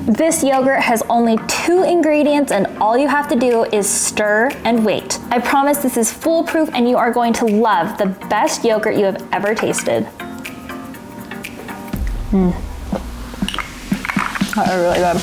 This yogurt has only 2 ingredients and all you have to do is stir and wait. I promise this is foolproof and you are going to love the best yogurt you have ever tasted. That are really good.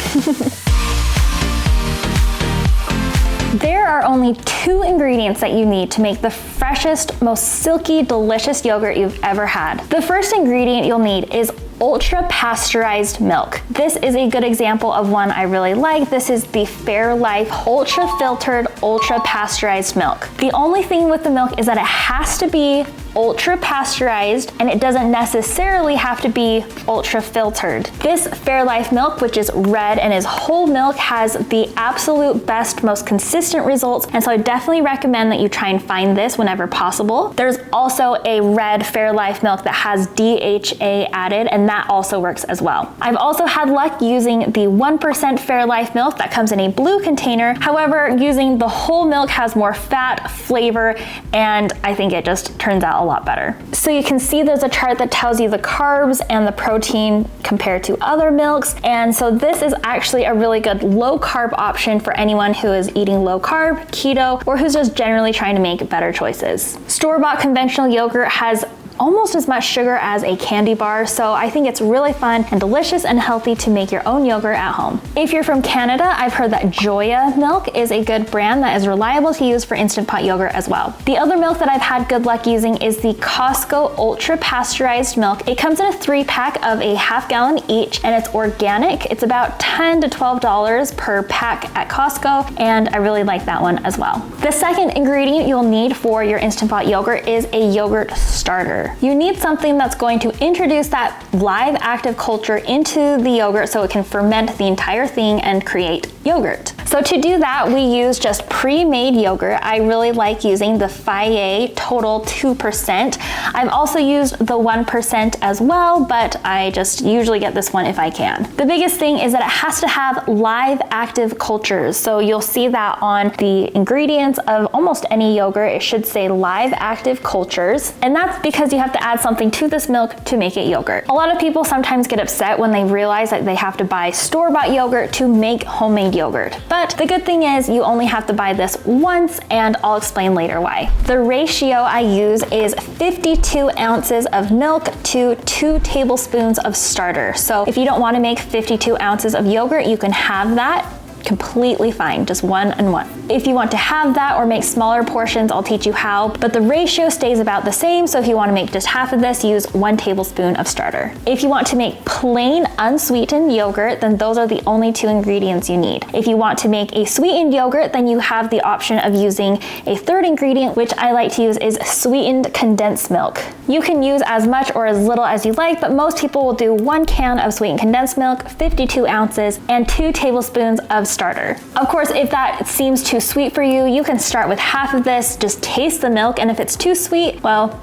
There are only 2 ingredients that you need to make the freshest, most silky, delicious yogurt you've ever had. The first ingredient you'll need is ultra pasteurized milk. This is a good example of one I really like. This is the Fairlife ultra filtered, ultra pasteurized milk. The only thing with the milk is that it has to be ultra pasteurized and it doesn't necessarily have to be ultra filtered. This Fairlife milk, which is red and is whole milk, has the absolute best, most consistent results, and so I definitely recommend that you try and find this whenever possible. There's also a red Fairlife milk that has DHA added, and that also works as well. I've also had luck using the 1% Fairlife milk that comes in a blue container. However, using the whole milk has more fat, flavor, and I think it just turns out a lot better. So you can see there's a chart that tells you the carbs and the protein compared to other milks, and so this is actually a really good low carb option for anyone who is eating low carb, keto, or who's just generally trying to make better choices. Store-bought conventional yogurt has almost as much sugar as a candy bar, so I think it's really fun and delicious and healthy to make your own yogurt at home. If you're from Canada, I've heard that Joya milk is a good brand that is reliable to use for Instant Pot yogurt as well. The other milk that I've had good luck using is the Costco ultra pasteurized milk. It comes in a 3-pack of a ½ gallon each, and it's organic. It's about $10 to $12 per pack at Costco, and I really like that one as well. The second ingredient you'll need for your Instant Pot yogurt is a yogurt starter. You need something that's going to introduce that live active culture into the yogurt so it can ferment the entire thing and create yogurt. So to do that, we use just pre-made yogurt. I really like using the Fage Total 2%. I've also used the 1% as well, but I just usually get this one if I can. The biggest thing is that it has to have live active cultures. So you'll see that on the ingredients of almost any yogurt, it should say live active cultures. And that's because you have to add something to this milk to make it yogurt. A lot of people sometimes get upset when they realize that they have to buy store-bought yogurt to make homemade yogurt. But the good thing is you only have to buy this once, and I'll explain later why. The ratio I use is 52 ounces of milk to 2 tablespoons of starter. So if you don't want to make 52 ounces of yogurt, you can have that completely fine, just 1 and 1. If you want to have that or make smaller portions, I'll teach you how, but the ratio stays about the same. So if you want to make just half of this, use 1 tablespoon of starter. If you want to make plain unsweetened yogurt, then those are the only 2 ingredients you need. If you want to make a sweetened yogurt, then you have the option of using a 3rd ingredient, which I like to use is sweetened condensed milk. You can use as much or as little as you like, but most people will do 1 can of sweetened condensed milk, 52 ounces, and 2 tablespoons of starter. Of course, if that seems too sweet for you, you can start with half of this, just taste the milk, and if it's too sweet, well,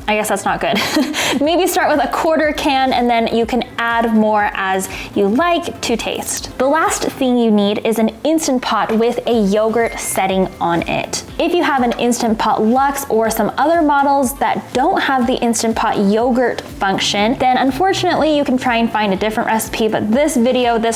I guess that's not good. Maybe start with a 1/4 can and then you can add more as you like to taste. The last thing you need is an Instant Pot with a yogurt setting on it. If you have an Instant Pot Luxe or some other models that don't have the Instant Pot yogurt function, then unfortunately you can try and find a different recipe, but this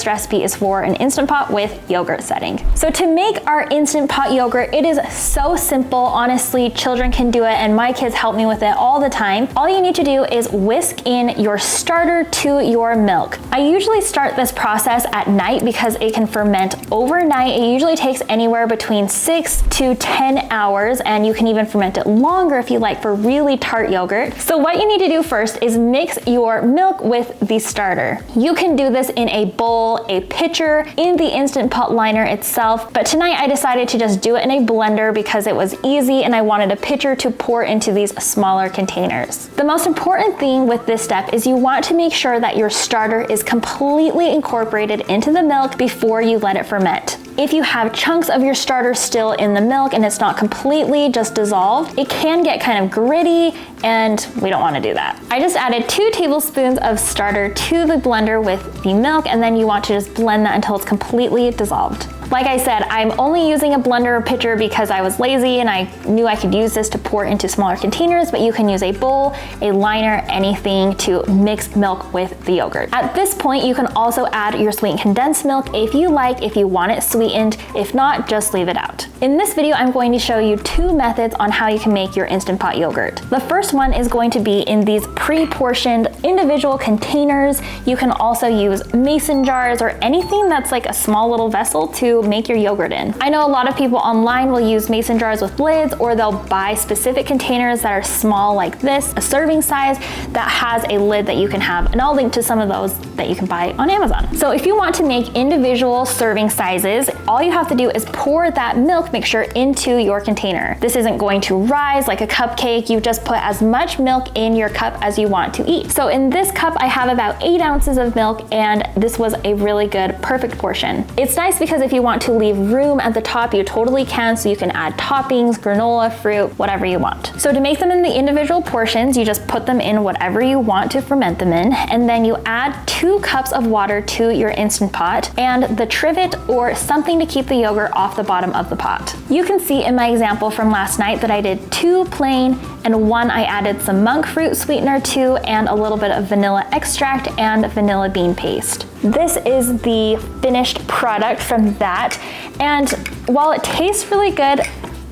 recipe is for an Instant Pot with yogurt setting. So to make our Instant Pot yogurt, it is so simple. Honestly, children can do it, and my kids help me with it all the time. All you need to do is whisk in your starter to your milk. I usually start this process at night because it can ferment overnight. It usually takes anywhere between 6 to 10 hours, and you can even ferment it longer if you like for really tart yogurt. So what you need to do first is mix your milk with the starter. You can do this in a bowl, a pitcher, in the Instant Pot liner itself, but tonight I decided to just do it in a blender because it was easy and I wanted a pitcher to pour into these smaller containers. The most important thing with this step is you want to make sure that your starter is completely incorporated into the milk before you let it ferment. If you have chunks of your starter still in the milk and it's not completely just dissolved, it can get kind of gritty, and we don't want to do that. I just added 2 tablespoons of starter to the blender with the milk, and then you want to just blend that until it's completely dissolved. Like I said, I'm only using a blender or pitcher because I was lazy and I knew I could use this to pour into smaller containers, but you can use a bowl, a liner, anything to mix milk with the yogurt. At this point, you can also add your sweetened condensed milk if you like, if you want it sweetened. If not, just leave it out. In this video, I'm going to show you 2 methods on how you can make your Instant Pot yogurt. The first one is going to be in these pre-portioned individual containers. You can also use mason jars or anything that's like a small little vessel to make your yogurt in. I know a lot of people online will use mason jars with lids, or they'll buy specific containers that are small like this, a serving size that has a lid that you can have, and I'll link to some of those that you can buy on Amazon. So if you want to make individual serving sizes, all you have to do is pour that milk mixture into your container. This isn't going to rise like a cupcake. You just put as much milk in your cup as you want to eat. So in this cup, I have about 8 ounces of milk, and this was a really good, perfect portion. It's nice because if you want to leave room at the top, you totally can, so you can add toppings, granola, fruit, whatever you want. So to make them in the individual portions, you just put them in whatever you want to ferment them in, and then you add 2 cups of water to your Instant Pot and the trivet or something to keep the yogurt off the bottom of the pot. You can see in my example from last night that I did 2 plain and 1 I added some monk fruit sweetener to and a little bit of vanilla extract and vanilla bean paste. This is the finished product from that, and while it tastes really good,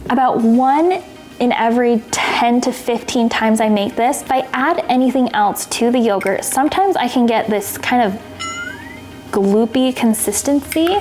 about 1 in every 10 to 15 times I make this, if I add anything else to the yogurt, sometimes I can get this kind of gloopy consistency.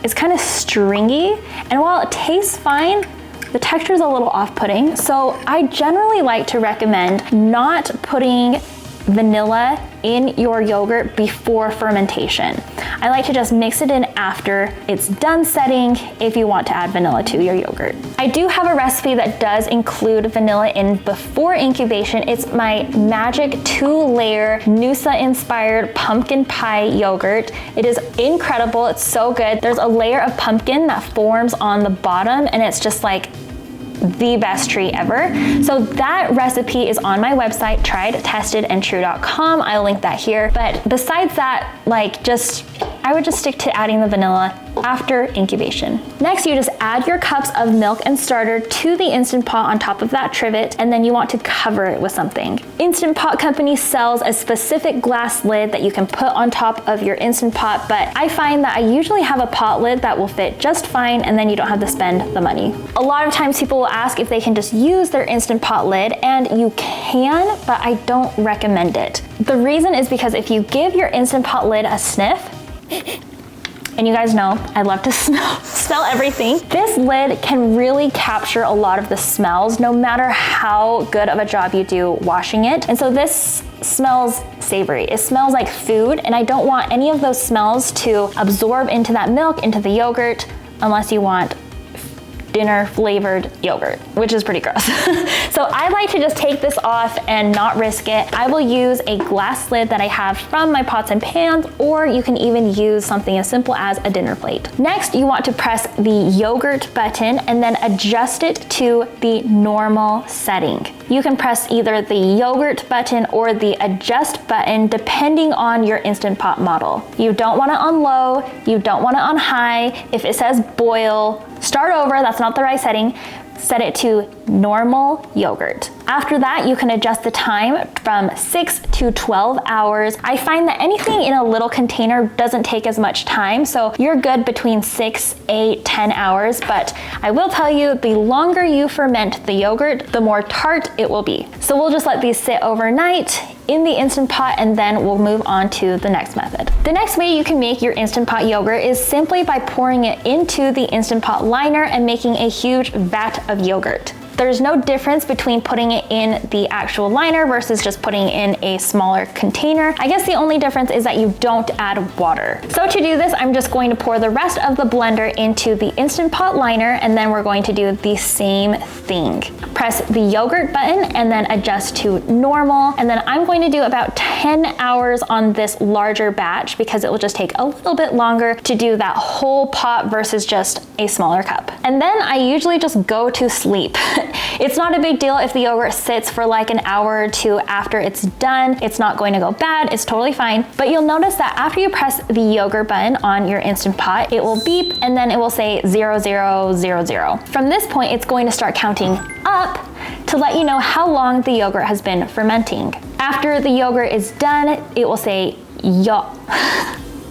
It's kind of stringy, and while it tastes fine, the texture is a little off-putting. So I generally like to recommend not putting vanilla in your yogurt before fermentation. I like to just mix it in after it's done setting if you want to add vanilla to your yogurt. I do have a recipe that does include vanilla in before incubation. It's my magic 2-layer Noosa inspired pumpkin pie yogurt. It is incredible, it's so good. There's a layer of pumpkin that forms on the bottom, and it's just like the best treat ever. So that recipe is on my website, triedtestedandtrue.com. I'll link that here. But besides that, I would just stick to adding the vanilla after incubation. Next, you just add your cups of milk and starter to the Instant Pot on top of that trivet, and then you want to cover it with something. Instant Pot Company sells a specific glass lid that you can put on top of your Instant Pot, but I find that I usually have a pot lid that will fit just fine, and then you don't have to spend the money. A lot of times people will ask if they can just use their Instant Pot lid, and you can, but I don't recommend it. The reason is because if you give your Instant Pot lid a sniff, and you guys know I love to smell everything, this lid can really capture a lot of the smells no matter how good of a job you do washing it. And so this smells savory. It smells like food, and I don't want any of those smells to absorb into that milk, into the yogurt, unless you want dinner flavored yogurt, which is pretty gross. So I like to just take this off and not risk it. I will use a glass lid that I have from my pots and pans, or you can even use something as simple as a dinner plate. Next, you want to press the yogurt button and then adjust it to the normal setting. You can press either the yogurt button or the adjust button depending on your Instant Pot model. You don't want it on low, you don't want it on high. If it says boil, start over, that's not the right setting. Set it to normal yogurt. After that, you can adjust the time from 6 to 12 hours. I find that anything in a little container doesn't take as much time, so you're good between 6, 8, 10 hours, but I will tell you, the longer you ferment the yogurt, the more tart it will be. So we'll just let these sit overnight in the Instant Pot, and then we'll move on to the next method. The next way you can make your Instant Pot yogurt is simply by pouring it into the Instant Pot liner and making a huge vat of yogurt. There's no difference between putting it in the actual liner versus just putting it in a smaller container. I guess the only difference is that you don't add water. So to do this, I'm just going to pour the rest of the blender into the Instant Pot liner, and then we're going to do the same thing. Press the yogurt button and then adjust to normal. And then I'm going to do about 10 hours on this larger batch because it will just take a little bit longer to do that whole pot versus just a smaller cup. And then I usually just go to sleep. It's not a big deal if the yogurt sits for like an hour or two after it's done. It's not going to go bad, it's totally fine. But you'll notice that after you press the yogurt button on your Instant Pot, it will beep and then it will say 0000. From this point, it's going to start counting up to let you know how long the yogurt has been fermenting. After the yogurt is done, it will say yo.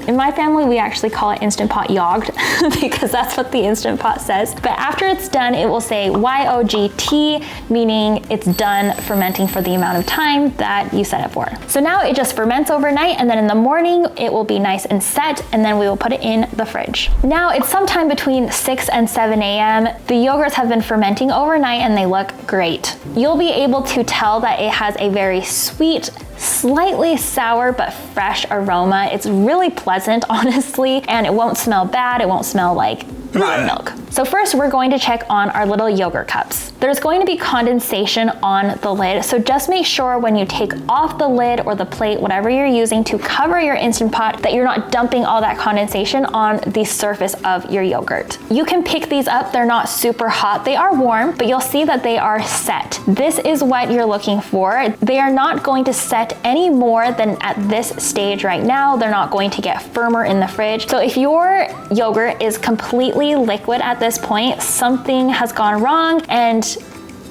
In my family, we actually call it Instant Pot yogged because that's what the Instant Pot says. But after it's done, it will say YOGT, meaning it's done fermenting for the amount of time that you set it for. So now it just ferments overnight, and then in the morning, it will be nice and set, and then we will put it in the fridge. Now it's sometime between 6 and 7 a.m. The yogurts have been fermenting overnight and they look great. You'll be able to tell that it has a very sweet, slightly sour but fresh aroma. It's really pleasant, honestly, and it won't smell bad. It won't smell like raw milk. So first, we're going to check on our little yogurt cups. There's going to be condensation on the lid, so just make sure when you take off the lid or the plate, whatever you're using to cover your Instant Pot, that you're not dumping all that condensation on the surface of your yogurt. You can pick these up. They're not super hot. They are warm, but you'll see that they are set. This is what you're looking for. They are not going to set any more than at this stage right now. They're not going to get firmer in the fridge. So if your yogurt is completely liquid at this point, something has gone wrong, and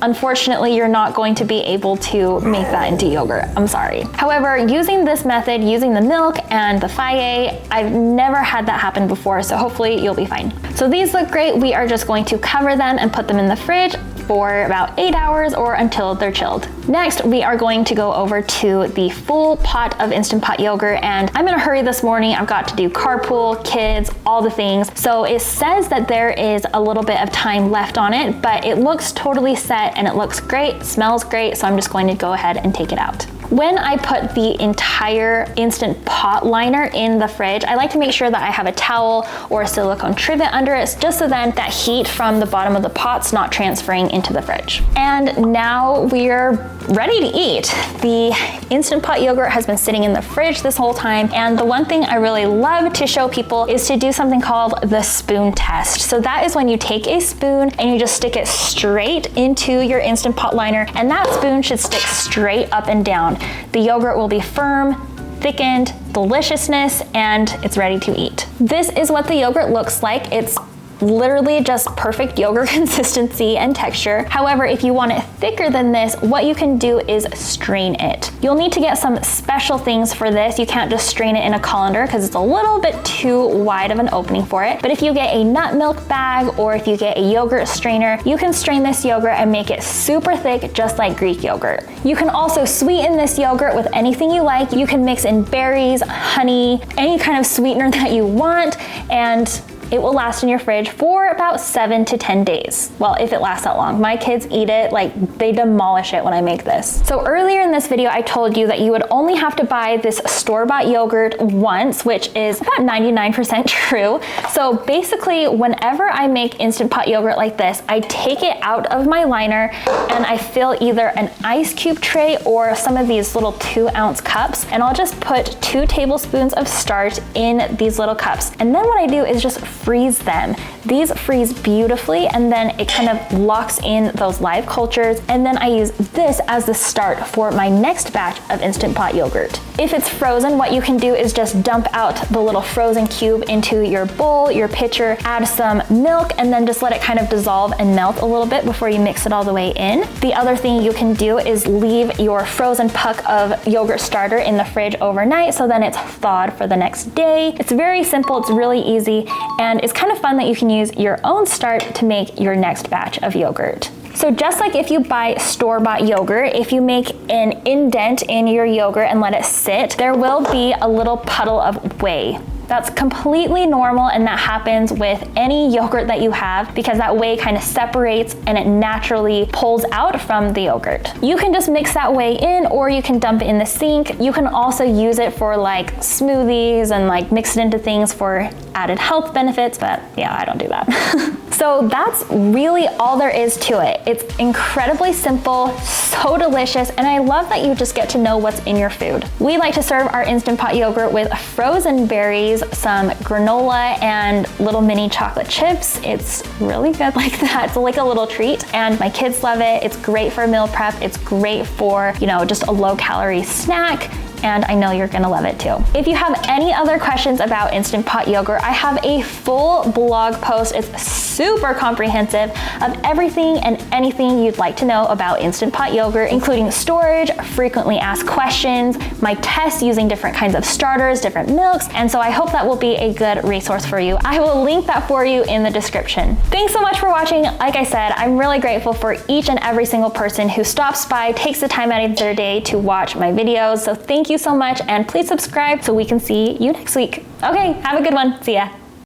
unfortunately, you're not going to be able to make that into yogurt. I'm sorry. However, using this method, using the milk and the Faye, I've never had that happen before, so hopefully you'll be fine. So these look great. We are just going to cover them and put them in the fridge for about 8 hours or until they're chilled. Next, we are going to go over to the full pot of Instant Pot yogurt, and I'm in a hurry this morning. I've got to do carpool, kids, all the things. So it says that there is a little bit of time left on it, but it looks totally set and it looks great, smells great, so I'm just going to go ahead and take it out. When I put the entire Instant Pot liner in the fridge, I like to make sure that I have a towel or a silicone trivet under it, just so then that heat from the bottom of the pot's not transferring into the fridge. And now we're ready to eat. The Instant Pot yogurt has been sitting in the fridge this whole time, and the one thing I really love to show people is to do something called the spoon test. So that is when you take a spoon and you just stick it straight into your Instant Pot liner, and that spoon should stick straight up and down. The yogurt will be firm, thickened, deliciousness, and it's ready to eat. This is what the yogurt looks like. It's literally just perfect yogurt consistency and texture. However, if you want it thicker than this, what you can do is strain it. You'll need to get some special things for this. You can't just strain it in a colander because it's a little bit too wide of an opening for it. But if you get a nut milk bag or if you get a yogurt strainer, you can strain this yogurt and make it super thick, just like Greek yogurt. You can also sweeten this yogurt with anything you like. You can mix in berries, honey, any kind of sweetener that you want, and it will last in your fridge for about 7 to 10 days. Well, if it lasts that long. My kids eat it, like they demolish it when I make this. So earlier in this video, I told you that you would only have to buy this store-bought yogurt once, which is about 99% true. So basically, whenever I make Instant Pot yogurt like this, I take it out of my liner and I fill either an ice cube tray or some of these little 2-ounce cups, and I'll just put 2 tablespoons of starch in these little cups. And then what I do is just freeze them. These freeze beautifully, and then it kind of locks in those live cultures, and then I use this as the start for my next batch of Instant Pot yogurt. If it's frozen, what you can do is just dump out the little frozen cube into your bowl, your pitcher, add some milk, and then just let it kind of dissolve and melt a little bit before you mix it all the way in. The other thing you can do is leave your frozen puck of yogurt starter in the fridge overnight, so then it's thawed for the next day. It's very simple, it's really easy, and it's kind of fun that you can use your own start to make your next batch of yogurt. So just like if you buy store-bought yogurt, if you make an indent in your yogurt and let it sit, there will be a little puddle of whey. That's completely normal, and that happens with any yogurt that you have because that whey kind of separates and it naturally pulls out from the yogurt. You can just mix that whey in, or you can dump it in the sink. You can also use it for like smoothies and like mix it into things for added health benefits, but yeah, I don't do that. So So that's really all there is to it. It's incredibly simple, so delicious, and I love that you just get to know what's in your food. We like to serve our Instant Pot yogurt with frozen berries, some granola, and little mini chocolate chips. It's really good like that. It's like a little treat, and my kids love it. It's great for meal prep. It's great for, you know, just a low-calorie snack, and I know you're gonna love it too. If you have any other questions about Instant Pot yogurt, I have a full blog post. It's super comprehensive of everything and anything you'd like to know about Instant Pot yogurt, including storage, frequently asked questions, my tests using different kinds of starters, different milks, and so I hope that will be a good resource for you. I will link that for you in the description. Thanks so much for watching. Like I said, I'm really grateful for each and every single person who stops by, takes the time out of their day to watch my videos. So thank you so much, and please subscribe so we can see you next week. Okay, have a good one. See ya.